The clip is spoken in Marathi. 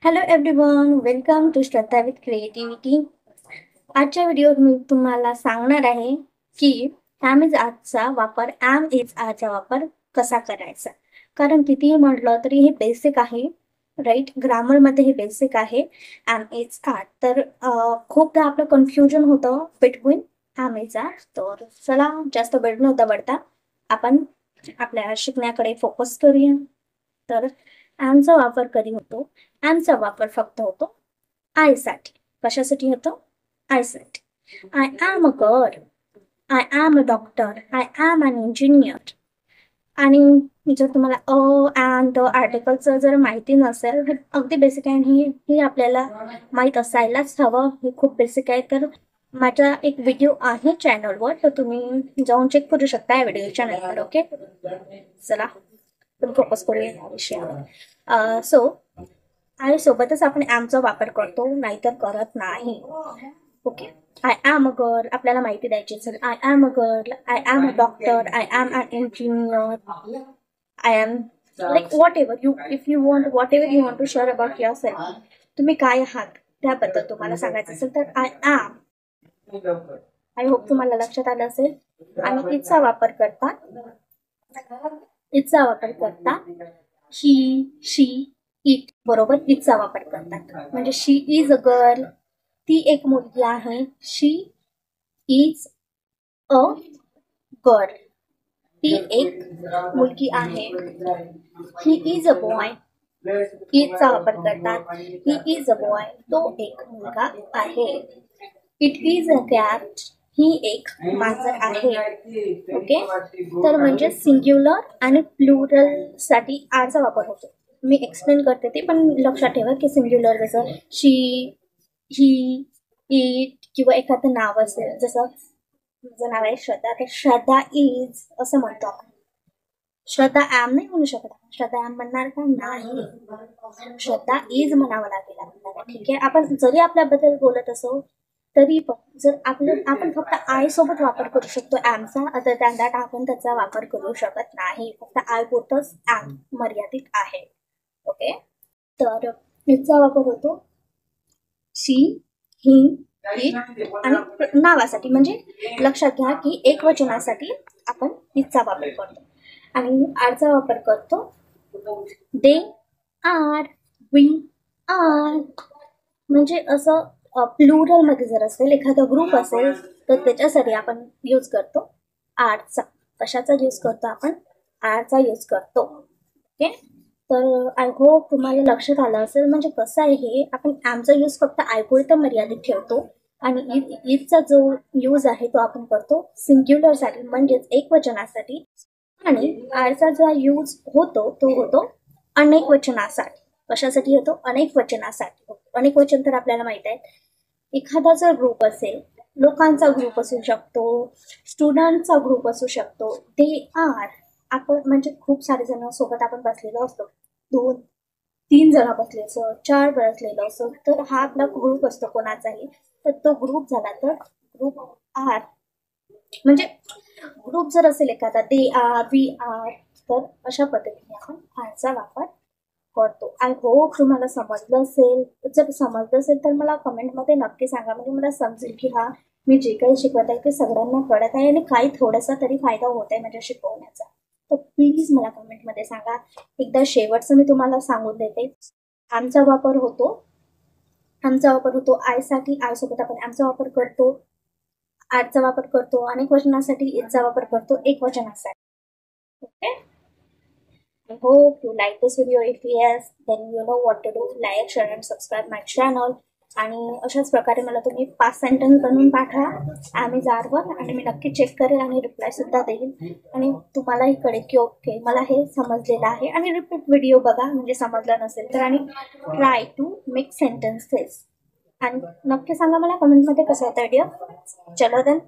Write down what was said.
Hello everyone, welcome to Shraddha with creativity. आजच्या व्हिडिओत मी तुम्हाला सांगणार आहे की चा वापर चा वापर कसा करायचा. कारण कितीही म्हटलं तरी हे बेसिक आहे, राईट. ग्रामरमध्ये हे बेसिक आहे इज आर. तर खूपदा आपलं कन्फ्युजन होतं बिटवीन इज आर. तर चला जास्त वेळ न दवडता आपण आपल्या शिकण्याकडे फोकस करूया. तर चा वापर कधी होतो? चा वापर फक्त होतो आय साठी. कशासाठी होतो? आय साठी. I am a girl, I am a doctor, I am an engineer. आणि जर तुम्हाला अँड द आर्टिकलचं जर माहिती नसेल तर अगदी बेसिक आहे, ही आपल्याला माहीत असायलाच हवं. हे खूप बेसिक आहे. तर माझा एक व्हिडिओ आहे चॅनलवर, तर तुम्ही जाऊन चेक करू शकता या व्हिडिओच्या नंतर. ओके, चला आपण फोकस करूया या विषयावर. सो आय सोबतच आपण चा वापर करतो, नाहीतर करत नाही. Okay. I am a girl आपल्याला माहिती द्यायची असेल, I am a girl, I am a doctor, I am an engineer, I am like whatever you, if you want whatever you want to share about yourself. तुम्ही काय आहात त्याबद्दल तुम्हाला सांगायचं असेल तर आय एम. आय होप तुम्हाला लक्षात आलं असेल. आणि इथचा वापर करता ही, शी, इट बरोबर इटचा वापर करतात. म्हणजे शी इज अ गर्ल, ती एक मुलगी आहे. शी इज अ गर्ल, ती एक मुलगी आहे. ही इज अ बॉय, इजचा वापर करतात. ही इज अ बॉय, तो एक मुलगा आहे. इट इज अ कॅट, ही एक मांजर आहे. ओके. तर म्हणजे सिंग्युलर आणि प्लुरल साठी आरचा वापर होतो. मी एक्सप्लेन करते ते, पण लक्षात ठेवा की सिंग्युलर जसं शी, ही, इट किंवा एखादं नाव असेल, जसं माझं नाव आहे श्रद्धा, तर श्रद्धा इज असं म्हणतो आपण. श्रद्धा ॲम नाही म्हणू शकत. श्रद्धा ॲम म्हणणार का? नाही, श्रद्धा इज म्हणावं लागेल आपल्याला. ठीक आहे. आपण जरी आपल्याबद्दल बोलत असो तरी पण जर आपण फक्त आय सोबत वापर करू शकतो ॲमचा, अदर दॅन दॅट आपण त्याचा वापर करू शकत नाही. फक्त आय पुरतच ॲम मर्यादित आहे. ओके. तर इथचा वापर होतो शी, ही, इट आणि नावासाठी. म्हणजे लक्षात घ्या की एक वचनासाठी आपण इथचा वापर करतो. आणि आरचा वापर करतो दे आर, वी आर. म्हणजे असं प्लुरल मध्ये जर असेल, एखादा ग्रुप असेल, तर त्याच्यासाठी आपण यूज करतो आरचा. कशाचा यूज करतो आपण? आरचा यूज करतो. ओके. तर आय होप तुम्हाला लक्षात आलं असेल. म्हणजे कसं आहे, हे आपण ॲमचा यूज फक्त आयपुरतं मर्यादित ठेवतो आणि इथचा जो यूज आहे तो आपण करतो सिंग्युलरसाठी, म्हणजेच एक वचनासाठी. आणि आरचा जो यूज होतो तो होतो अनेक वचनासाठी. कशासाठी होतो? अनेक वचनासाठी. अनेक वचन तर आपल्याला माहित आहे. एखादा जर ग्रुप असेल, लोकांचा ग्रुप असू शकतो, स्टुडंटचा ग्रुप असू शकतो, दे आर. आपण म्हणजे खूप सारे जण सोबत आपण बसलेलो असतो, 2-3 जण बसले असो, 4 बसलेलो असो, तर हा आपला ग्रुप असतो कोणाचाही. तर तो ग्रुप झाला तर ग्रुप आर. म्हणजे ग्रुप जर असेल एखादा, दे आर, वी आर, तर अशा पद्धतीने आपण आरचा वापर करतो. आय होप तुम्हाला समजलं असेल. जर समजलं असेल तर मला कमेंटमध्ये नक्की सांगा, म्हणजे मला समजेल की हा मी जे काही शिकवत आहे ते सगळ्यांना कळत आहे आणि काही थोडासा तरी फायदा होत आहे माझ्या शिकवण्याचा. तर प्लीज मला कमेंटमध्ये सांगा. एकदा शेवटचं मी तुम्हाला सांगून देते. आमचा वापर होतो आय साठी. आय सोबत आपण आमचा वापर करतो, आरचा वापर करतो अनेक वचनासाठी, इजचा वापर करतो एक वचनासाठी. Okay. I hope you like this video. If yes, then you know what to do. Like, share and subscribe my channel. आणि अशाच प्रकारे मला तुम्ही 5 सेंटेन्स बनवून पाठवा ॲमेझॉनवर, आणि मी नक्की चेक करेल आणि रिप्लाय सुद्धा देईल. आणि तुम्हालाही कळेल की ओके, मला हे समजलेलं आहे. आणि रिपीट व्हिडिओ बघा, म्हणजे समजलं नसेल तर. आणि ट्राय टू मेक सेंटेन्सेस. आणि नक्की सांगा मला कमेंटमध्ये कसा होता व्हिडिओ. चलो देन.